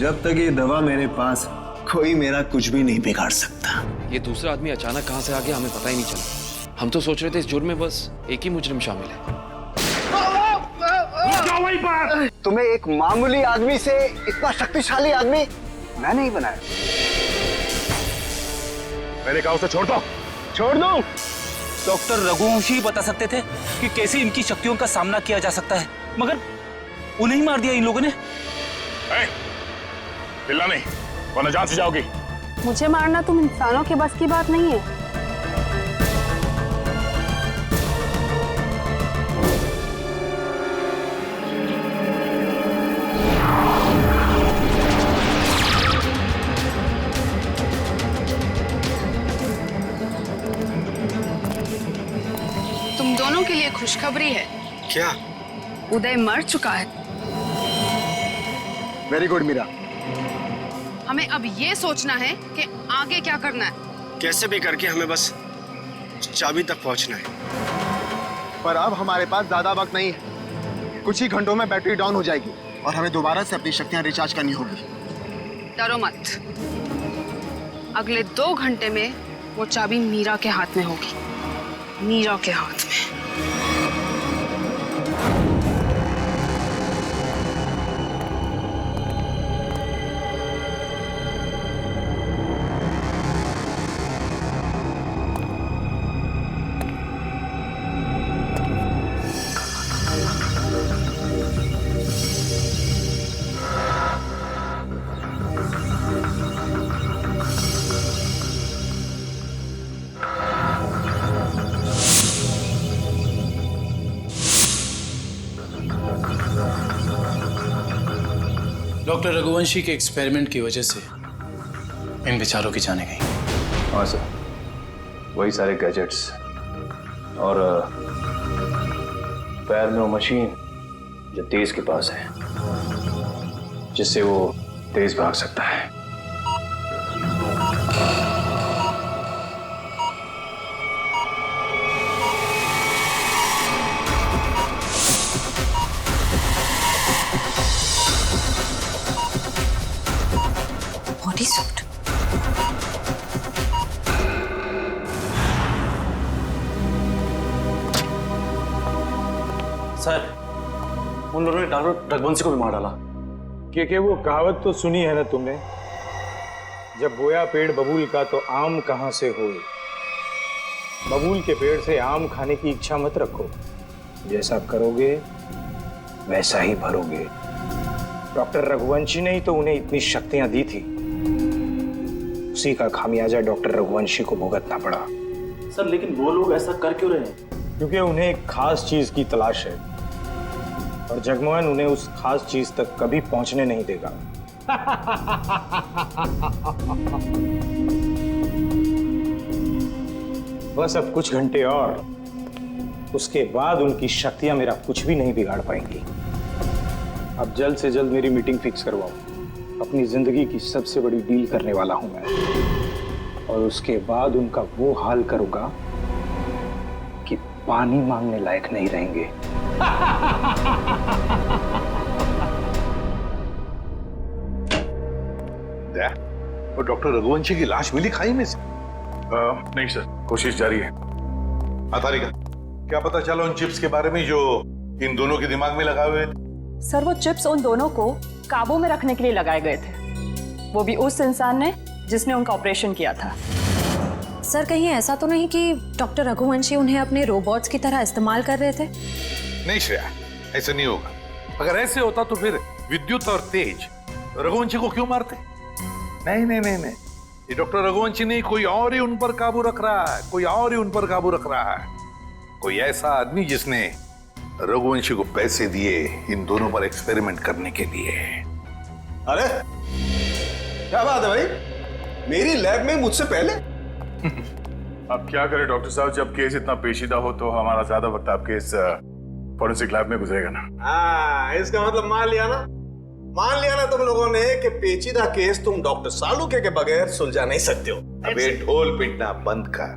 जब तक ये दवा मेरे पास, कोई मेरा कुछ भी नहीं बिगाड़ सकता। ये दूसरा आदमी अचानक कहां से आ गया हमें पता ही नहीं चला। हम तो सोच रहे थे इस जुर्म में बस एक ही मुजरिम शामिल है। तुम्हें एक मामूली आदमी से इतना शक्तिशाली आदमी मैं नहीं बनाया। मैंने कहा उसे छोड़ दो। छोड़ दो। डॉक्टर रघुवंशी ही बता सकते थे कि कैसे इनकी शक्तियों का सामना किया जा सकता है, मगर उन्हें ही मार दिया इन लोगों ने। चिल्ला नहीं वरना जान से जाओगी। मुझे मारना तुम इंसानों के बस की बात नहीं है। तुम दोनों के लिए खुशखबरी है। क्या? उदय मर चुका है। Very good Meera. हमें अब ये सोचना है कि आगे क्या करना है। कैसे भी करके हमें बस चाबी तक पहुंचना है। पर अब हमारे पास ज्यादा वक्त नहीं है। कुछ ही घंटों में बैटरी डाउन हो जाएगी और हमें दोबारा से अपनी शक्तियां रिचार्ज करनी होगी। डरो मत, अगले 2 घंटे में वो चाबी मीरा के हाथ में होगी। मीरा के हाथ में। डॉक्टर रघुवंशी के एक्सपेरिमेंट की वजह से इन बेचारों की जाने गई। हाँ सर, वही सारे गैजेट्स और पैर में वो मशीन जो तेज के पास है, जिससे वो तेज भाग सकता है। Body suit. सर, उन लोगों ने डॉक्टर रघुवंशी को भी मार डाला। कि वो कहावत तो सुनी है ना तुमने, जब बोया पेड़ बबूल का तो आम कहां से होए। बबूल के पेड़ से आम खाने की इच्छा मत रखो, जैसा करोगे वैसा ही भरोगे। डॉक्टर रघुवंशी ने ही तो उन्हें इतनी शक्तियां दी थी, उसी का खामियाजा डॉक्टर रघुवंशी को भुगतना पड़ा। सर, लेकिन वो लोग ऐसा कर क्यों रहे हैं? क्योंकि उन्हें एक खास चीज की तलाश है और जगमोहन उन्हें उस खास चीज तक कभी पहुंचने नहीं देगा। बस अब कुछ घंटे और, उसके बाद उनकी शक्तियां मेरा कुछ भी नहीं बिगाड़ पाएंगी। अब जल्द से जल्द मेरी मीटिंग फिक्स करवाओ। अपनी जिंदगी की सबसे बड़ी डील करने वाला हूं मैं, और उसके बाद उनका वो हाल करूंगा कि पानी मांगने लायक नहीं रहेंगे। वो डॉक्टर रघुवंशी की लाश मिली खाई में से? नहीं सर, कोशिश जारी है। तारिका, क्या पता चला उन चिप्स के बारे में जो इन दोनों के दिमाग में लगाए हुए थे? सर, वो चिप्स उन दोनों को काबू में रखने के लिए लगाए गए थे, वो भी उस इंसान ने जिसने उनका ऑपरेशन किया था। सर, कहीं ऐसा तो नहीं कि डॉक्टर रघुवंशी उन्हें अपने रोबोट्स की तरह इस्तेमाल कर रहे थे? नहीं श्रेया, ऐसा नहीं होगा। अगर ऐसे होता तो फिर विद्युत और तेज रघुवंशी को क्यों मारते? नहीं नहीं नहीं नहीं, ये डॉक्टर रघुवंशी नहीं, कोई और ही उन पर काबू रख रहा है, कोई और ही उन पर काबू रख रहा है। कोई ऐसा आदमी जिसने रघुवंशी को पैसे दिए इन दोनों पर एक्सपेरिमेंट करने के लिए। अरे क्या बात है भाई, मेरी लैब में मुझसे पहले? अब क्या करें डॉक्टर साहब, जब केस इतना पेचीदा हो तो हमारा ज्यादा वक्त आपके इस फोरेंसिक लैब में गुजरेगा ना। हाँ, इसका मतलब मान लिया ना तुम लोगों ने कि पेचीदा केस तुम डॉक्टर सालुके के बगैर सुलझा नहीं सकते हो। अबे ढोल पिटना बंद कर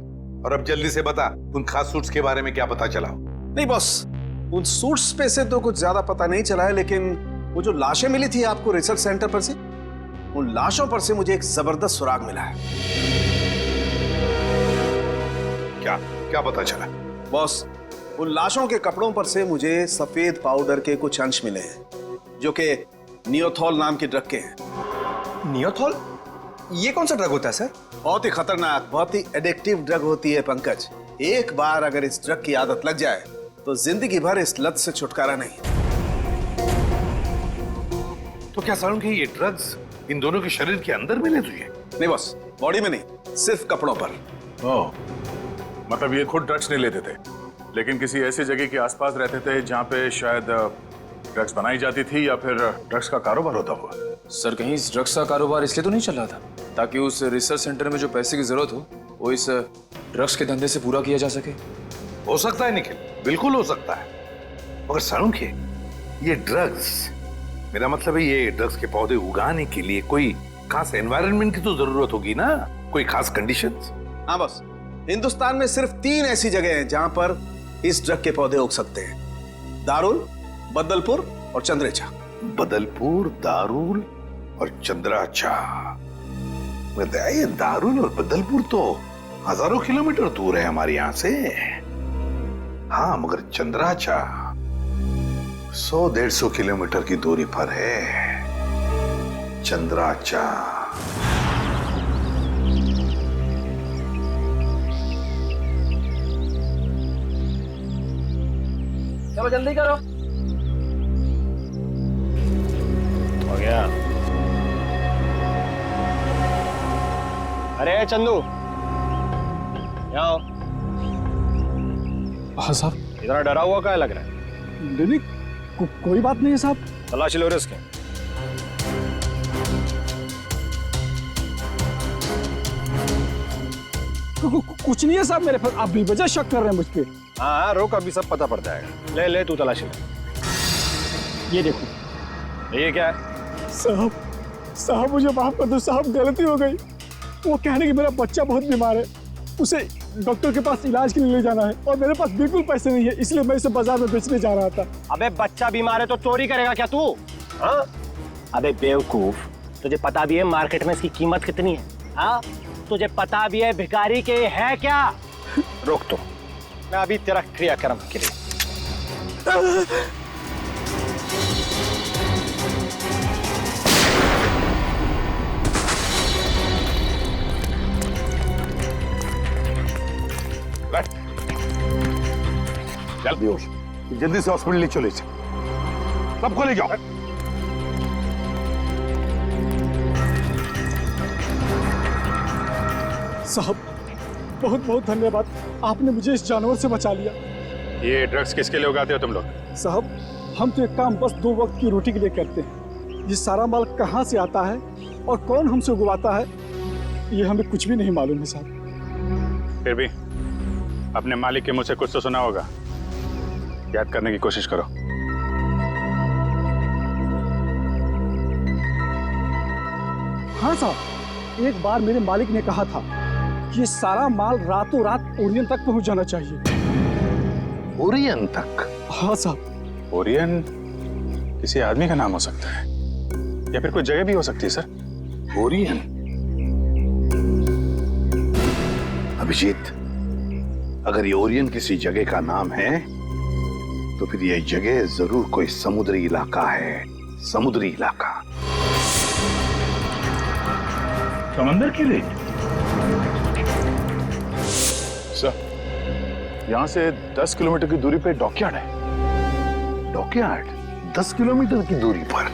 और अब जल्दी से बता, उन खास सूट्स के बारे में क्या पता चला? नहीं बॉस, उन सूट्स पे से तो कुछ ज्यादा पता नहीं चला है, लेकिन वो जो लाशें मिली थी आपको रिसर्च सेंटर पर से, उन लाशों पर से मुझे एक जबरदस्त सुराग मिला है। क्या क्या पता चला? बॉस, उन लाशों के कपड़ों पर से मुझे सफेद पाउडर के कुछ अंश मिले हैं जो कि नियोथॉल नाम के ड्रग के हैं। नियोथॉल? ये कौन सा ड्रग होता है सर? बहुत ही खतरनाक, बहुत ही एडिक्टिव ड्रग होती है पंकज। एक बार अगर इस ड्रग की आदत लग जाए तो जिंदगी भर इस लत से छुटकारा नहीं। तो क्या सालुंखे ये ड्रग्स इन दोनों के शरीर के अंदर मिले तुझे? नहीं बॉस, बॉडी में नहीं, सिर्फ कपड़ों पर। ओह, मतलब ये खुद ड्रग्स नहीं लेते थे, लेकिन किसी ऐसी जगह के आसपास रहते थे जहाँ पे शायद ड्रग्स बनाई जाती थी या फिर ड्रग्स का कारोबार होता हुआ। सर कहीं इस ड्रग्स का कारोबार इसलिए तो नहीं चल रहा था ताकि उस रिसर्च सेंटर में जो पैसे की जरूरत हो वो इस ड्रग्स के धंधे से पूरा किया जा सके? हो सकता है निखिल, बिल्कुल हो सकता है, मगर सालुंखे ये ड्रग्स, मेरा मतलब है ये ड्रग्स के पौधे उगाने के लिए कोई खास एनवायरनमेंट की तो जरूरत होगी ना, कोई खास कंडीशंस। हाँ बस, हिंदुस्तान में सिर्फ 3 ऐसी जगह हैं जहां पर इस ड्रग के पौधे उग सकते हैं। दारुल, बदलपुर और चंद्रेचा। बदलपुर, दारुल और चंद्राचा। ये दारुल और बदलपुर तो हजारों किलोमीटर दूर है हमारे यहां से। हाँ, मगर चंद्राचा 100-150 किलोमीटर की दूरी पर है। चंद्राचा। चलो जल्दी करो। हो गया। अरे चंदू, यहाँ आओ। हाँ साहब। इतना डरा हुआ क्या लग रहा है? नहीं, कोई बात नहीं है साहब। तलाशी लो इसके। कुछ नहीं है साहब मेरे पास, आप बेवजह शक कर रहे हैं मुझ पे। हाँ रोक, अभी सब पता पड़ जाएगा। ले ले तू तलाशी ले। ये देखो। ये क्या है? साहब मुझे माफ कर दो साहब, गलती हो गई। वो कहने कि मेरा बच्चा बहुत बीमार है, उसे डॉक्टर के पास इलाज के लिए ले जाना है और मेरे पास बिल्कुल पैसे नहीं है, इसलिए मैं इसे बाजार में बेचने जा रहा था। अबे बच्चा बीमार है तो चोरी करेगा क्या तू? हाँ? अबे बेवकूफ, तुझे पता भी है मार्केट में इसकी कीमत कितनी है? हाँ? तुझे पता भी है भिखारी के है क्या? रोक तो, मैं अभी तेरा क्रियाक्रम के लिए। जल्दी से हॉस्पिटल ले चले, सबको ले जाओ। साहब बहुत बहुत धन्यवाद, आपने मुझे इस जानवर से बचा लिया। ये ड्रग्स किसके लिए उगाते हो तुम लोग? साहब हम तो एक काम बस 2 वक्त की रोटी के लिए करते हैं। ये सारा माल कहाँ से आता है और कौन हमसे उगवाता है ये हमें कुछ भी नहीं मालूम है साहब। फिर भी अपने मालिक के मुंह से कुछ तो सुना होगा, याद करने की कोशिश करो। हाँ साहब, एक बार मेरे मालिक ने कहा था कि ये सारा माल रातों रात ओरियन तक पहुंच जाना चाहिए। ओरियन तक? हाँ साहब। ओरियन किसी आदमी का नाम हो सकता है या फिर कोई जगह भी हो सकती है सर। ओरियन? अभिजीत, अगर ये ओरियन किसी जगह का नाम है तो फिर यह जगह जरूर कोई समुद्री इलाका है। समुद्री इलाका। समंदर की रेत? सर, यहां से 10 किलोमीटर की दूरी पे डॉकयार्ड है। डॉकयार्ड? 10 किलोमीटर की दूरी पर?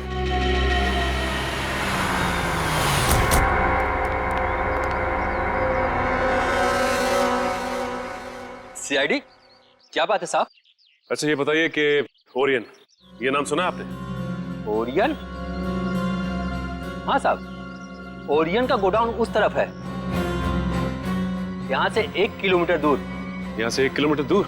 सीआईडी, क्या बात है साहब? अच्छा ये बताइए कि ओरियन, ये नाम सुना आपने? ओरियन? हाँ साहब, ओरियन का गोडाउन उस तरफ है, यहाँ से 1 किलोमीटर दूर। यहाँ से 1 किलोमीटर दूर?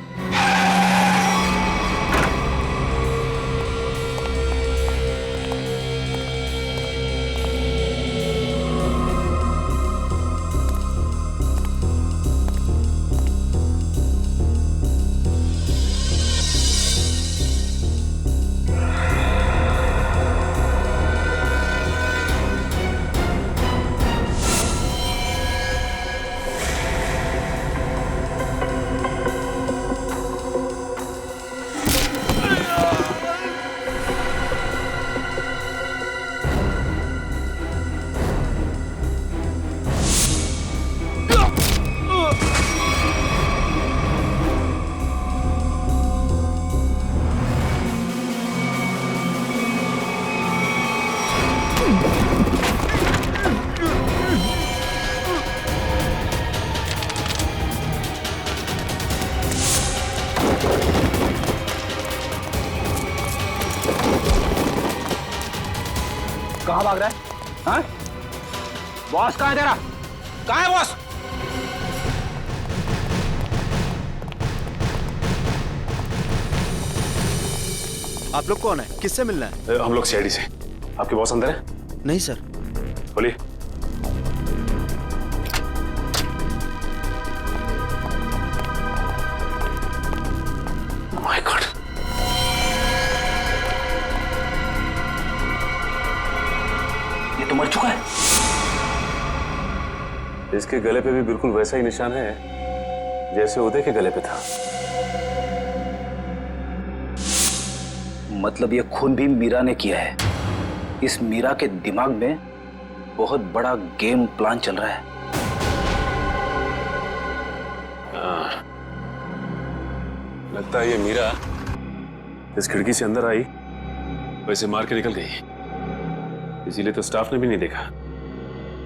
कहाँ भाग रहा है? हाँ? बॉस कहाँ है तेरा? कहाँ है बॉस? आप लोग कौन है? किससे मिलना है? हम लोग सीआईडी से। आपके बॉस अंदर है? नहीं सर। बोलिए। माय गॉड, ये तो मर चुका है। इसके गले पे भी बिल्कुल वैसा ही निशान है जैसे उदय के गले पे था। मतलब ये खून भी मीरा ने किया है। इस मीरा के दिमाग में बहुत बड़ा गेम प्लान चल रहा है। लगता है ये मीरा इस खिड़की से अंदर आई, वैसे मार के निकल गई। इसीलिए तो स्टाफ ने भी नहीं देखा।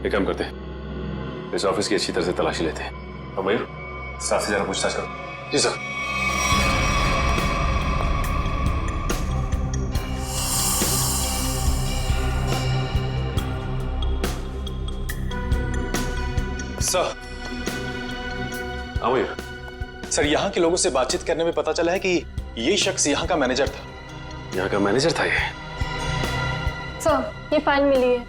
एक काम करते हैं, इस ऑफिस की अच्छी तरह से तलाशी लेते हैं। और मयूर, स्टाफ से जरा पूछताछ करो। जी सर। सर, मयूर, सर यहाँ के लोगों से बातचीत करने में पता चला है कि ये शख्स यहाँ का मैनेजर था। यहाँ का मैनेजर था ये? सर, ये फाइल मिली है।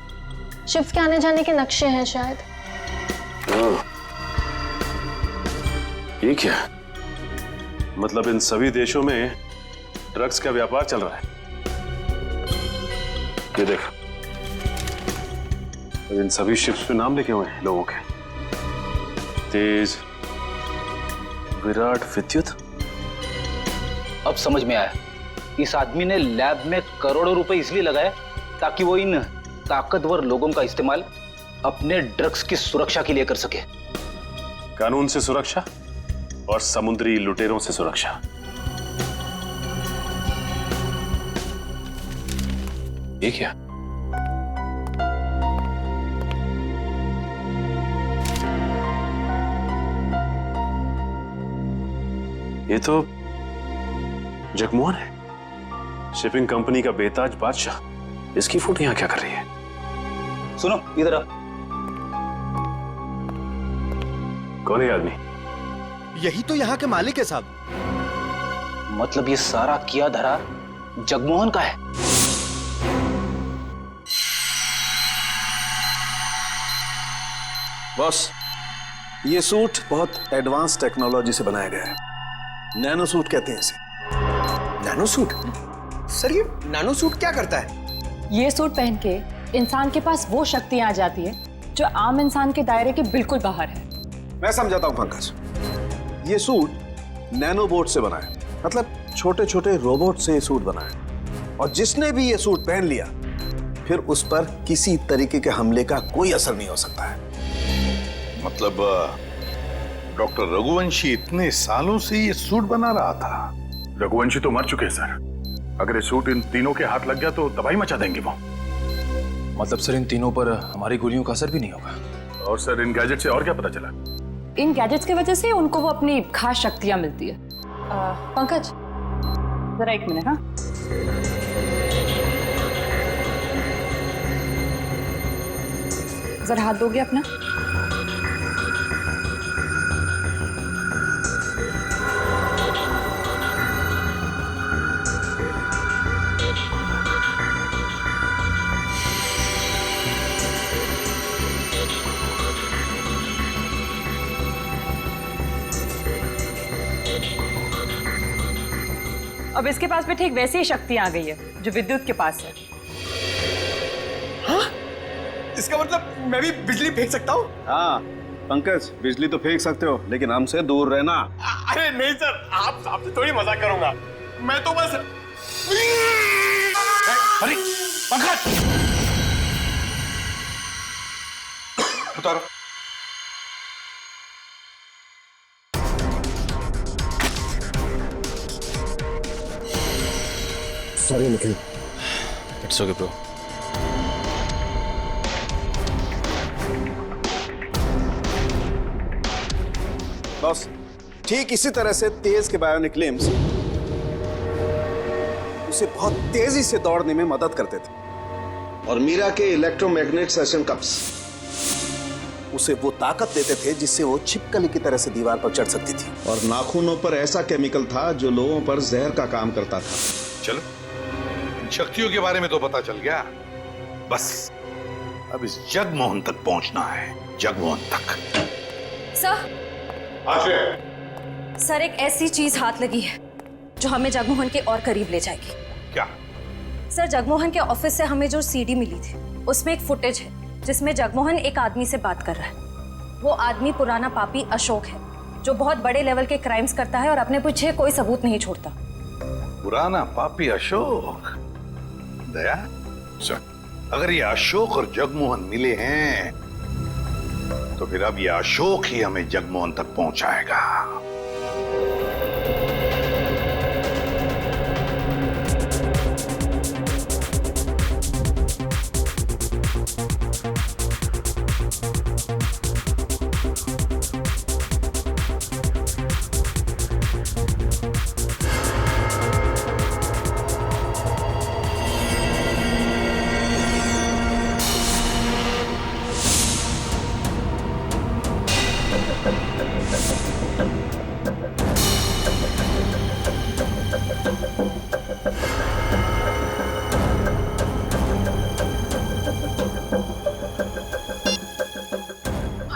शिफ्ट के आने जाने के नक्शे हैं शायद। ये क्या? मतलब इन सभी देशों में ड्रग्स का व्यापार चल रहा है। ये देखो, इन सभी शिप्स पे नाम लिखे हुए हैं लोगों के। तेज, विराट, विद्युत। अब समझ में आया, इस आदमी ने लैब में करोड़ों रुपए इसलिए लगाए ताकि वो इन ताकतवर लोगों का इस्तेमाल अपने ड्रग्स की सुरक्षा के लिए कर सके। कानून से सुरक्षा और समुद्री लुटेरों से सुरक्षा। ये क्या? ये तो जगमोहन है, शिपिंग कंपनी का बेताज बादशाह। इसकी फोटो यहां क्या कर रही है? सुनो, इधर आ। कौन है आदमी? यही तो यहाँ के मालिक है साहब। मतलब ये सारा किया धरा जगमोहन का है। बॉस, ये सूट बहुत एडवांस टेक्नोलॉजी से बनाया गया है। नैनो सूट कहते हैं इसे। Nano suit? सर, ये नैनो सूट क्या करता है? ये सूट पहन के इंसान के पास वो शक्तियां आ जाती है जो आम इंसान के दायरे के बिल्कुल बाहर है। मैं समझाता हूं पंकज। ये सूट नैनो बोट से बना है, मतलब छोटे छोटे रोबोट से ये सूट बना है। और जिसने भी ये सूट पहन लिया, फिर उस पर किसी तरीके के हमले का कोई असर नहीं हो सकता है। मतलब डॉक्टर रघुवंशी इतने सालों से ये सूट बना रहा था? रघुवंशी तो मर चुके हैं सर। अगर ये सूट इन तीनों के हाथ लग गया तो तबाही मचा देंगे वो। मतलब सर, इन तीनों पर हमारी गोलियों का असर भी नहीं होगा। और सर, इन गैजेट से और क्या पता चला? इन गैजेट्स की वजह से उनको वो अपनी खास शक्तियां मिलती है। पंकज, जरा एक मिनट। हाँ, जरा हाथ दोगे अपना? अब इसके पास भी ठीक वैसी ही शक्ति आ गई है जो विद्युत के पास है। हाँ? इसका मतलब मैं भी बिजली फेंक सकता हूँ? हाँ पंकज, बिजली तो फेंक सकते हो, लेकिन हमसे दूर रहना। अरे नहीं सर, आपसे थोड़ी मजाक करूंगा। मैं तो बस। अरे पंकज, उतारो। Sorry Nikhil. It's okay bro. Boss, ठीक इसी तरह से तेज के बायोनिक लिम्स उसे बहुत तेजी से दौड़ने में मदद करते थे। और मीरा के इलेक्ट्रोमैग्नेट सेशन कप्स उसे वो ताकत देते थे जिससे वो छिपकली की तरह से दीवार पर चढ़ सकती थी। और नाखूनों पर ऐसा केमिकल था जो लोगों पर जहर का काम करता था। चलो, इन शक्तियों के बारे में तो पता चल गया, बस अब इस जगमोहन तक पहुंचना है, जगमोहन तक। सर एक ऐसी चीज हाथ लगी है जो हमें जगमोहन के और करीब ले जाएगी। क्या? सर जगमोहन के ऑफिस से हमें जो सीडी मिली थी उसमें एक फुटेज है जिसमें जगमोहन एक आदमी से बात कर रहा है। वो आदमी पुराना पापी अशोक है जो बहुत बड़े लेवल के क्राइम्स करता है और अपने पीछे कोई सबूत नहीं छोड़ता। पुराना पापी अशोक? दया, अगर ये अशोक और जगमोहन मिले हैं तो फिर अब ये अशोक ही हमें जगमोहन तक पहुंचाएगा।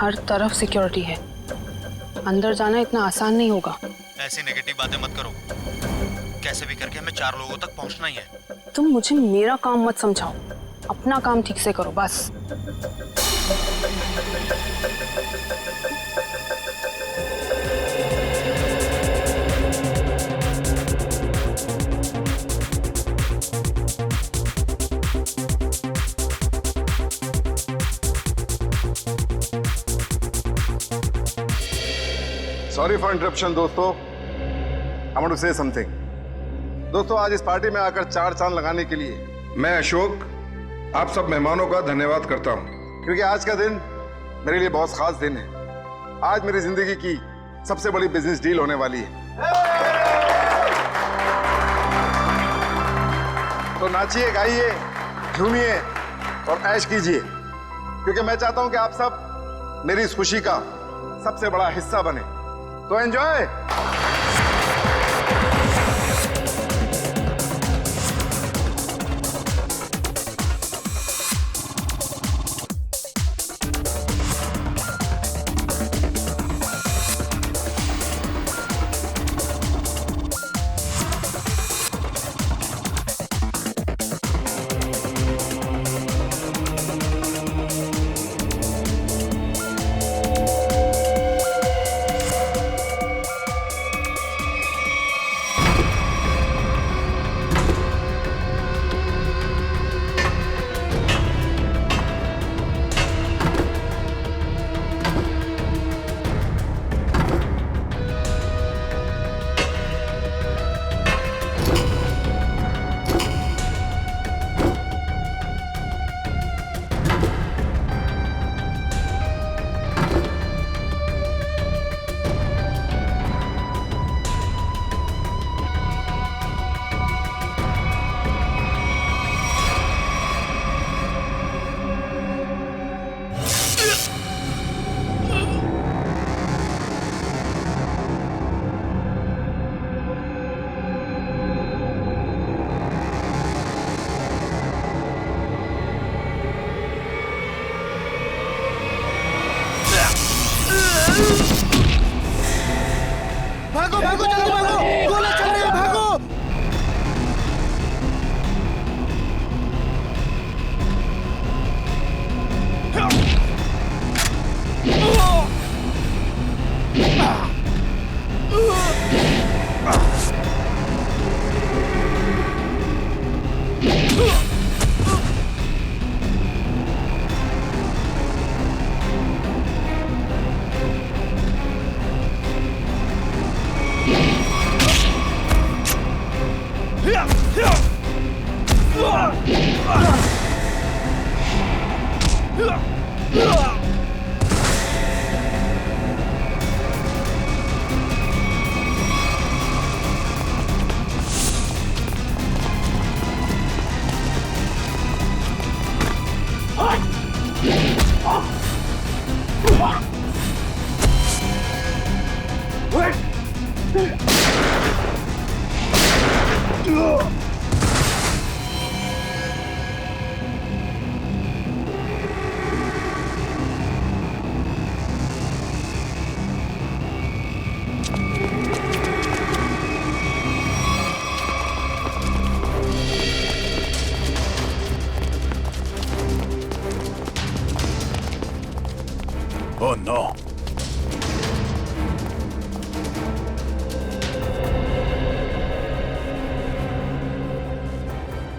हर तरफ सिक्योरिटी है, अंदर जाना इतना आसान नहीं होगा। ऐसी नेगेटिव बातें मत करो, कैसे भी करके हमें 4 लोगों तक पहुंचना ही है। तुम मुझे मेरा काम मत समझाओ, अपना काम ठीक से करो बस। सॉरी फॉर इंटरप्शन दोस्तों, I want to say something. दोस्तों, आज इस पार्टी में आकर 4 चांद लगाने के लिए मैं अशोक आप सब मेहमानों का धन्यवाद करता हूं, क्योंकि आज का दिन मेरे लिए बहुत खास दिन है। आज मेरी जिंदगी की सबसे बड़ी बिजनेस डील होने वाली है। तो नाचिए, गाइए, झूमिए और ऐश कीजिए, क्योंकि मैं चाहता हूं कि आप सब मेरी इस खुशी का सबसे बड़ा हिस्सा बने। तो एंजॉय। भागो भागो, जल्दी भागो, गोला चल रही है, भागो।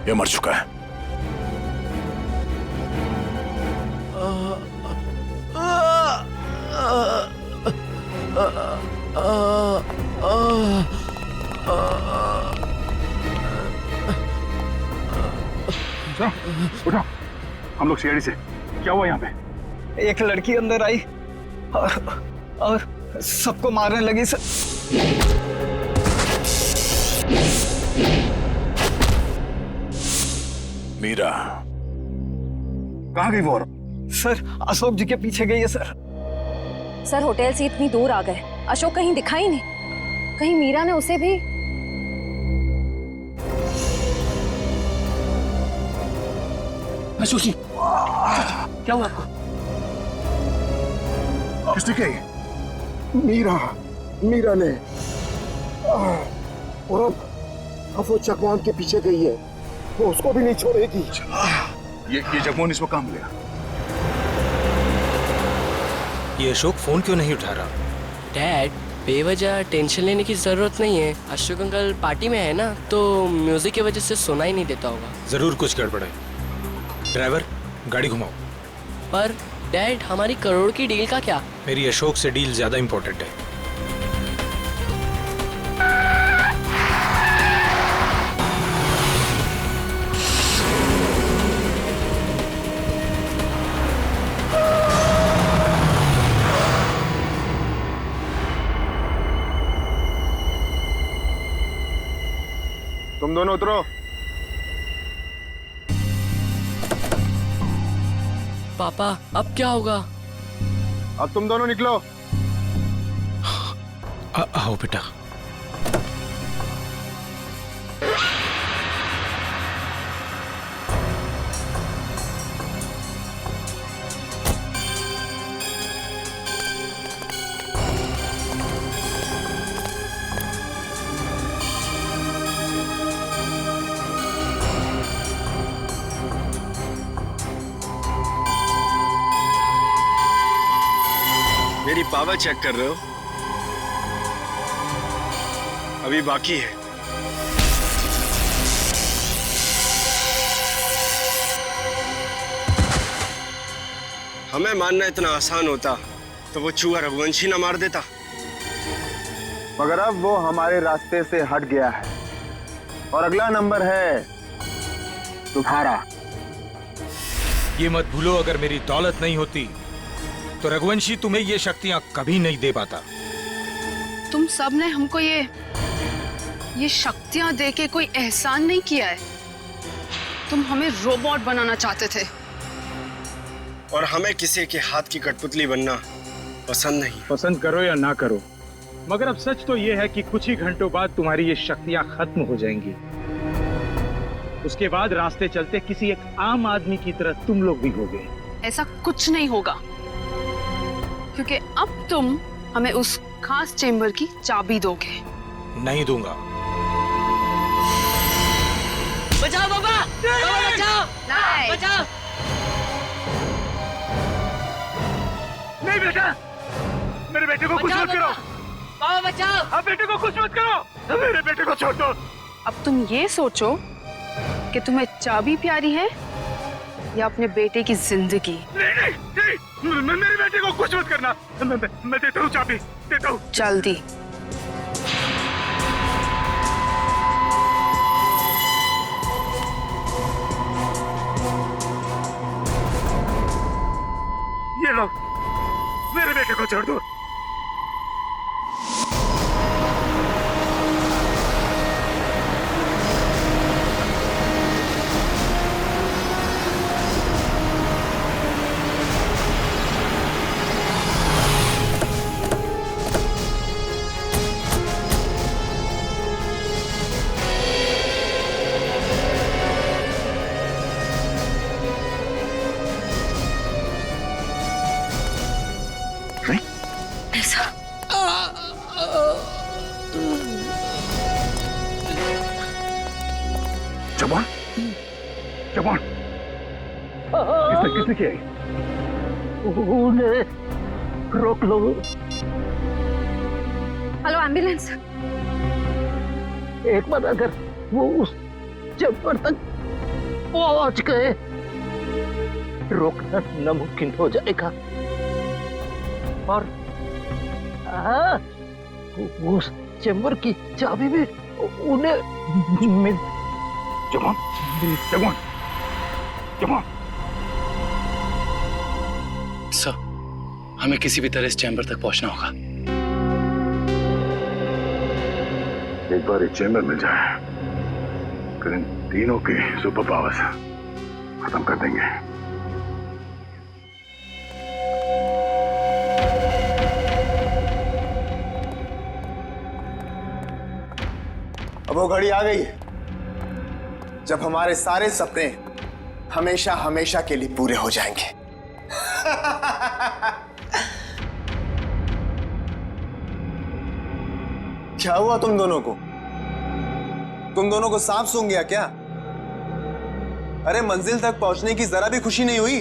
ये मर चुका है। उठो, हम लोग सीआईडी से। क्या हुआ यहाँ पे? एक लड़की अंदर आई और सबको मारने लगी सर। मीरा कहाँ गई वो? सर अशोक जी के पीछे गई है सर। सर होटल से इतनी दूर आ गए, अशोक कहीं दिखाई नहीं। कहीं मीरा ने उसे भी। अशोक जी क्या हुआ आपको? किसने कही? मीरा ने। और अब वो चकवान के पीछे गई है, वो उसको भी नहीं छोड़ेगी। ये जगमोहन इसको कहाँ मिलेगा? ये अशोक फोन क्यों नहीं उठा रहा? डैड, बेवजह टेंशन लेने की जरूरत नहीं है। अशोक अंकल पार्टी में है ना, तो म्यूजिक की वजह से सुना ही नहीं देता होगा। जरूर कुछ गड़बड़ है। ड्राइवर, गाड़ी घुमाओ। पर डैड, हमारी करोड़ की डील का क्या? मेरी अशोक से डील ज्यादा इंपॉर्टेंट है। तुम दोनों उतरो। पापा, अब क्या होगा? अब तुम दोनों निकलो। आओ बेटा। मेरी पावर चेक कर रहे हो? अभी बाकी है। हमें मारना इतना आसान होता तो वो चूहा रघुवंशी ना मार देता। मगर अब वो हमारे रास्ते से हट गया है और अगला नंबर है तुम्हारा। ये मत भूलो, अगर मेरी दौलत नहीं होती तो रघुवंशी तुम्हें ये शक्तियां कभी नहीं दे पाता। तुम सब ने हमको ये शक्तियां देके कोई एहसान नहीं किया है। तुम हमें रोबोट बनाना चाहते थे और हमें किसी के हाथ की कठपुतली बनना पसंद नहीं। पसंद करो या ना करो, मगर अब सच तो ये है कि कुछ ही घंटों बाद तुम्हारी ये शक्तियां खत्म हो जाएंगी। उसके बाद रास्ते चलते किसी एक आम आदमी की तरह तुम लोग भी होगे। ऐसा कुछ नहीं होगा, क्योंकि अब तुम हमें उस खास चेंबर की चाबी दोगे। नहीं दूंगा। बचाओ बाबा, बाबा बचाओ, बचाओ। नहीं बेटा, मेरे बेटे को कुछ मत करो। बाबा बचाओ। आप बेटे को कुछ मत करो, मेरे बेटे को छोड़ दो। अब तुम ये सोचो कि तुम्हें चाबी प्यारी है या अपने बेटे की जिंदगी। नहीं, मेरे बेटे को कुछ मत करना। मैं देता हूँ चाबी, देता हूँ। जल्दी। ये लो, मेरे बेटे को छोड़ दो। जवान, जवान, किसने किया? रोक लो। Hello ambulance. एक बार अगर वो उस चेंबर तक पहुंच गए। रोकना नामुमकिन हो जाएगा। और उस चेंबर की चाबी भी उन्हें मिल। जवान, जवान, जवान। सर, हमें किसी भी तरह इस चैम्बर तक पहुंचना होगा। एक बार इस चैम्बर में जाए, फिर इन तीनों के सुपर पावर्स खत्म कर देंगे। अब वो घड़ी आ गई है जब हमारे सारे सपने हमेशा हमेशा के लिए पूरे हो जाएंगे। क्या हुआ तुम दोनों को? तुम दोनों को सांप सूंघ गया क्या? अरे मंजिल तक पहुंचने की जरा भी खुशी नहीं हुई?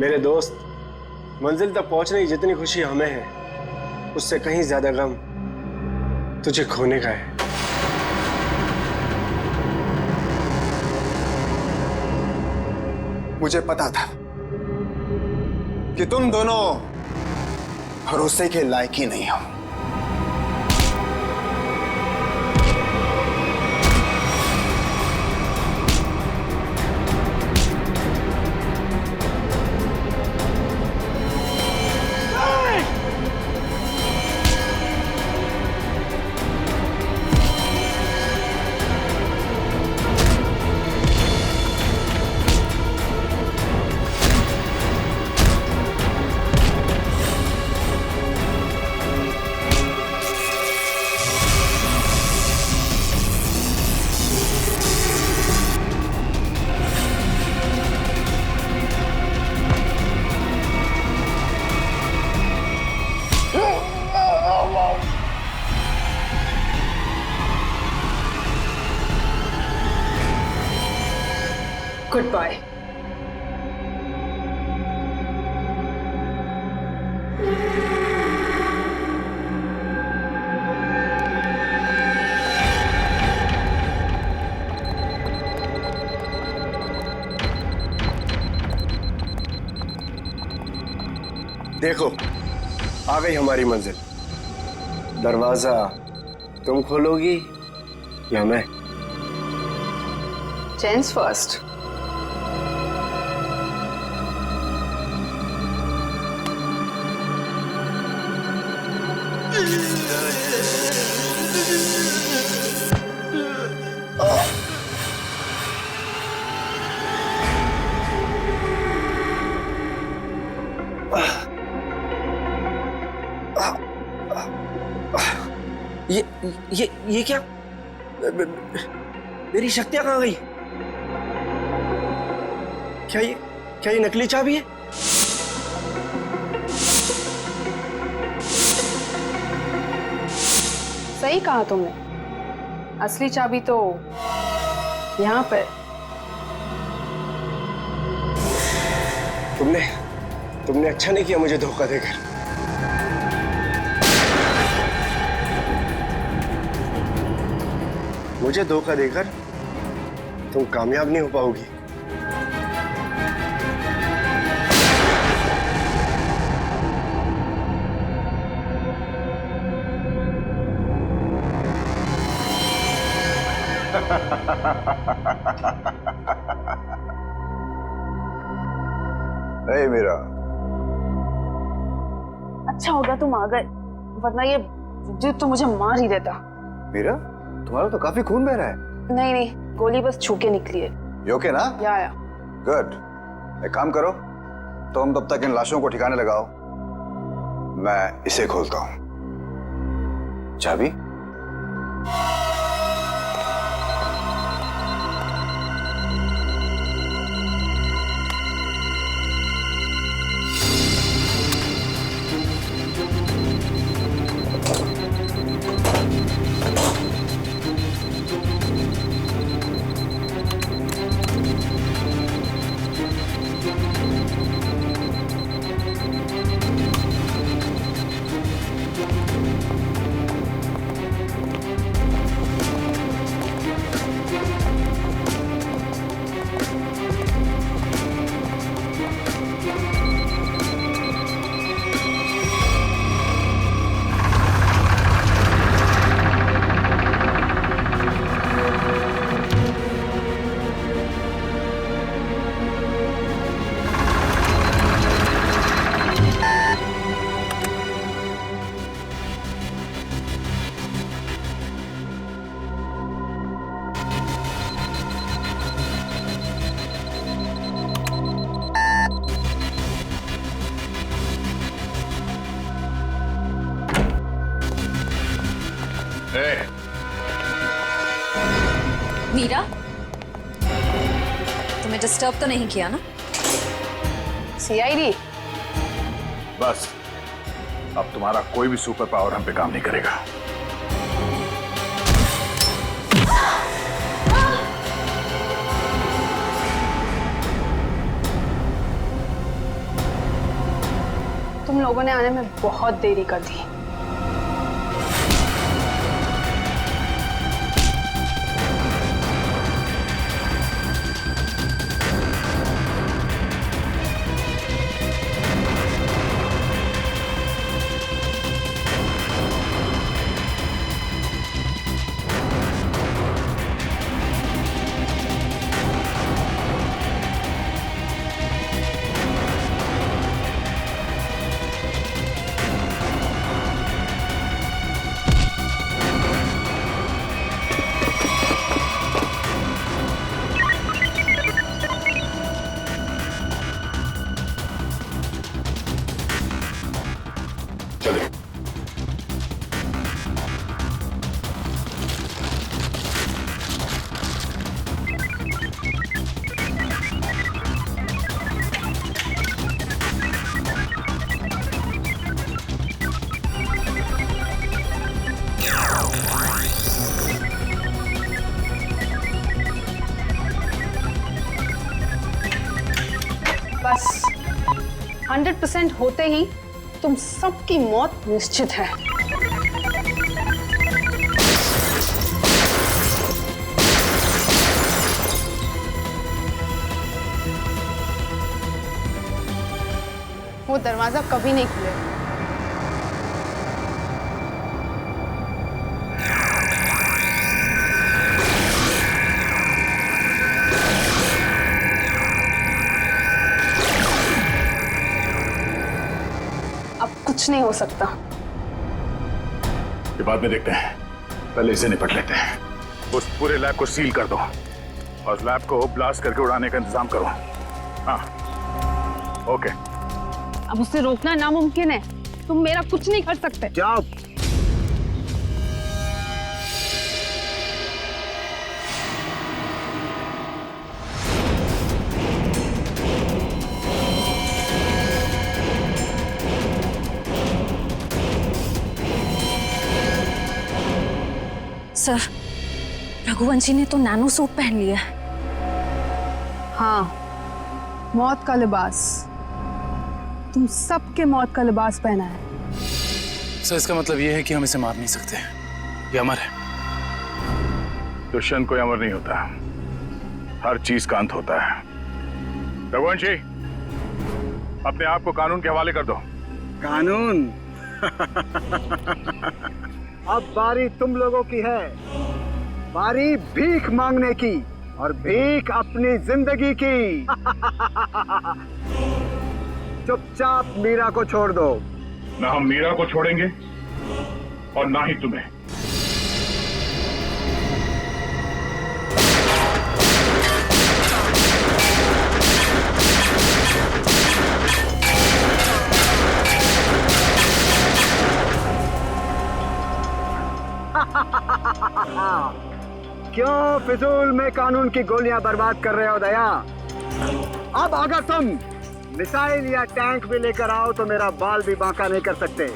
मेरे दोस्त, मंजिल तक पहुंचने की जितनी खुशी हमें है, उससे कहीं ज्यादा गम तुझे खोने का है। मुझे पता था कि तुम दोनों भरोसे के लायक ही नहीं हो। Goodbye. देखो, आ गई हमारी मंजिल। दरवाजा तुम खोलोगी या मैं? Gents first. ये क्या? मेरी शक्तियां कहाँ गई? क्या ये नकली चाबी है? सही कहा तुमने, असली चाबी तो यहाँ पे। तुमने अच्छा नहीं किया मुझे धोखा देकर। मुझे धोखा देकर तुम कामयाब नहीं हो पाओगी। नहीं मीरा, अच्छा होगा तुम आ गए, वरना ये विद्युत तो मुझे मार ही देता। मीरा, तुम्हारा तो काफी खून बह रहा है। नहीं नहीं, गोली बस छू के निकली है। You okay ना? या। गुड। एक काम करो, तुम तब तक इन लाशों को ठिकाने लगाओ, मैं इसे खोलता हूं। चाबी? हमें डिस्टर्ब तो नहीं किया ना? सीआईडी? बस अब तुम्हारा कोई भी सुपर पावर हम पे काम नहीं करेगा। तुम लोगों ने आने में बहुत देरी कर दी। बस 100% होते ही तुम सबकी मौत निश्चित है। वो दरवाजा कभी नहीं खुलेगा। कुछ नहीं हो सकता। ये बाद में देखते हैं, पहले इसे निपट लेते हैं। उस पूरे लैब को सील कर दो और लैब को ब्लास्ट करके उड़ाने का इंतजाम करो। हाँ, ओके। अब उसे रोकना नामुमकिन है। तुम मेरा कुछ नहीं कर सकते। जाओ। सर, रघुवंशी ने तो नैनो सूट पहन लिया है। हाँ, मौत का लिबास। तुम सबके मौत का लिबास पहना है। सर, इसका मतलब ये है कि हम इसे मार नहीं सकते। ये अमर है। दुष्यंत कोई अमर नहीं होता, हर चीज का अंत होता है। रघुवंशी, अपने आप को कानून के हवाले कर दो। कानून? अब बारी तुम लोगों की है। बारी भीख मांगने की, और भीख अपनी जिंदगी की। चुपचाप मीरा को छोड़ दो। ना हम मीरा को छोड़ेंगे और ना ही तुम्हें। क्यों फिजूल में कानून की गोलियां बर्बाद कर रहे हो दया? अब अगर तुम मिसाइल या टैंक भी लेकर आओ तो मेरा बाल भी बांका नहीं कर सकते,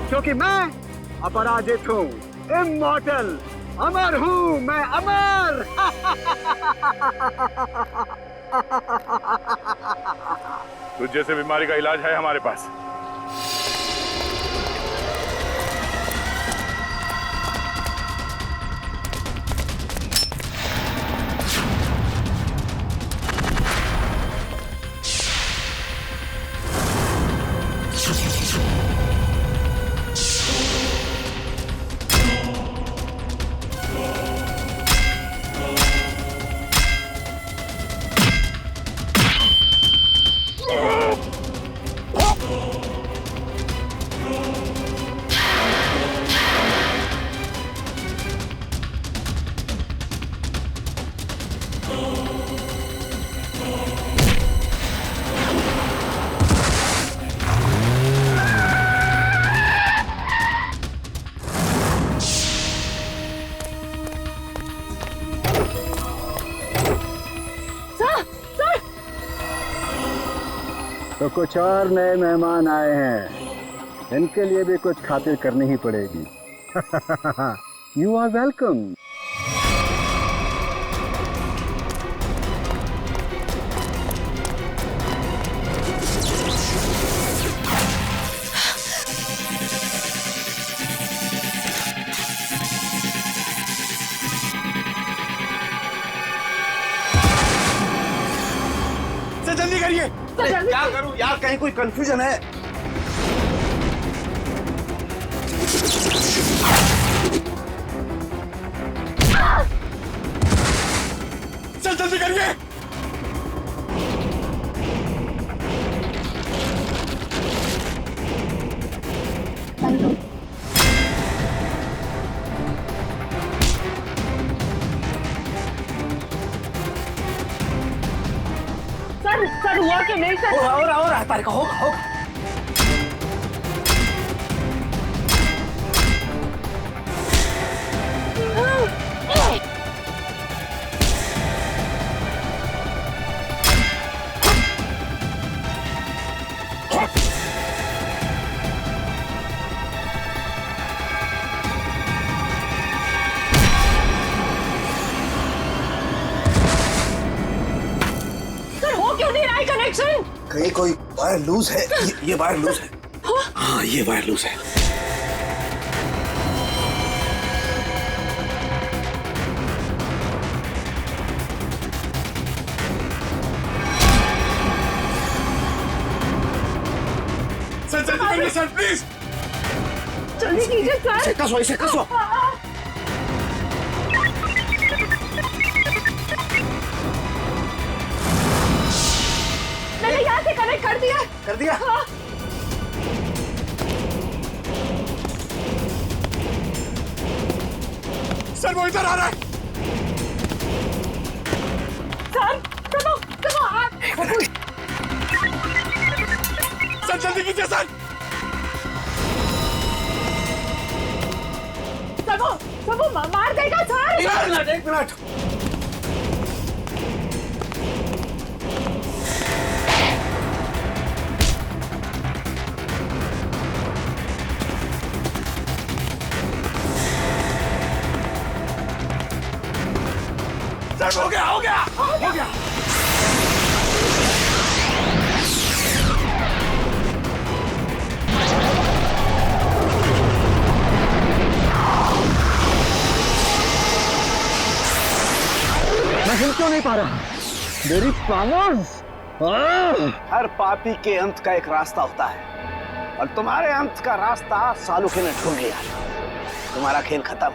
क्योंकि मैं अपराजित हूँ, इमॉर्टल, अमर हूँ मैं, अमर। तुझ जैसे बीमारी का इलाज है हमारे पास। तो कुछ और नए मेहमान आए हैं, इनके लिए भी कुछ खातिर करनी ही पड़ेगी। You are welcome. जल्दी करिए। क्या करूं यार, कहीं कोई कंफ्यूजन है? चल जल्दी करिए। सर हुआ कि नहीं सर? और तारिका होगा। कहीं कोई वायर लूज है। ये वायर लूज है। हाँ ये वायर लूज है। सर जल्दी करिए सर प्लीज। जल्दी कीजिए सर। इसे कसो। मैंने यहाँ से कनेक्ट कर दिया। कर दिया? हाँ। सर वो इधर आ रहा है। सर सर जल्दी कीजिए सर। वो मार देगा सर। एक मिनट। हो गया। मैं हिल क्यों नहीं पा रहा? मेरी पावर्स। हर पापी के अंत का एक रास्ता होता है और तुम्हारे अंत का रास्ता सालुखे ने ढूंढ लिया। तुम्हारा खेल खत्म।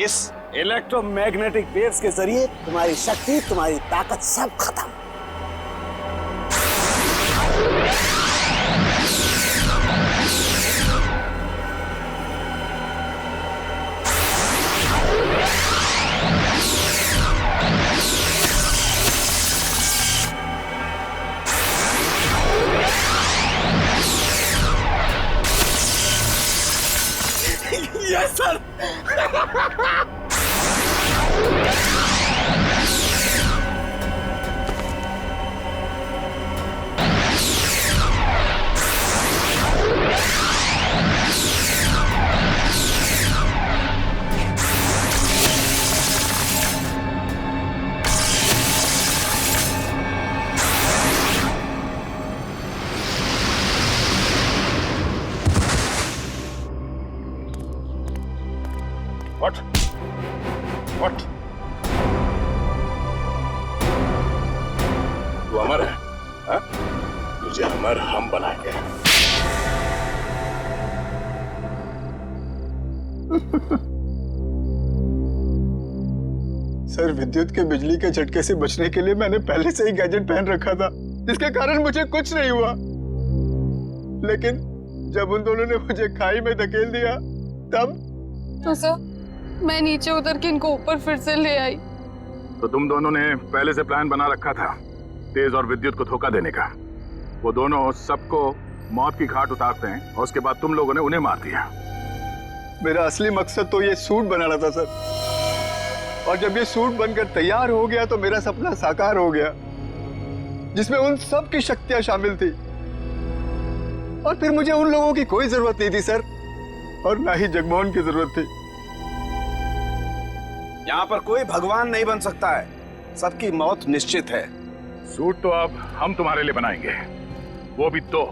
इस इलेक्ट्रोमैग्नेटिक वेव्स के जरिए तुम्हारी शक्ति, तुम्हारी ताकत सब खत्म। Yes sir. What? तू अमर है? हाँ? तुझे अमर हम बनाएंगे। सर विद्युत के बिजली के झटके से बचने के लिए मैंने पहले से ही गैजेट पहन रखा था, जिसके कारण मुझे कुछ नहीं हुआ। लेकिन जब उन दोनों ने मुझे खाई में धकेल दिया तब तो सर मैं नीचे उतर के इनको ऊपर फिर से ले आई। तो तुम दोनों ने पहले से प्लान बना रखा था तेज और विद्युत को धोखा देने का। वो दोनों सबको मौत की घाट उतारते हैं और उसके बाद तुम लोगों ने उन्हें मार दिया। मेरा असली मकसद तो ये सूट बनाना था सर, और जब ये सूट बनकर तैयार हो गया तो मेरा सपना साकार हो गया, जिसमें उन सब की शक्तियां शामिल थी और फिर मुझे उन लोगों की कोई जरूरत नहीं थी सर, और ना ही जगमोहन की जरूरत थी। यहाँ पर कोई भगवान नहीं बन सकता है, सबकी मौत निश्चित है। सूट तो अब हम तुम्हारे लिए बनाएंगे, वो भी दो।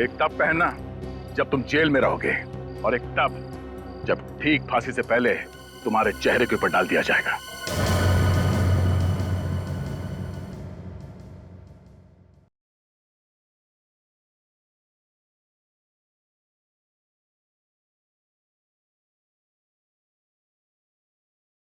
एक तब पहनना जब तुम जेल में रहोगे, और एक तब जब ठीक फांसी से पहले तुम्हारे चेहरे के ऊपर डाल दिया जाएगा।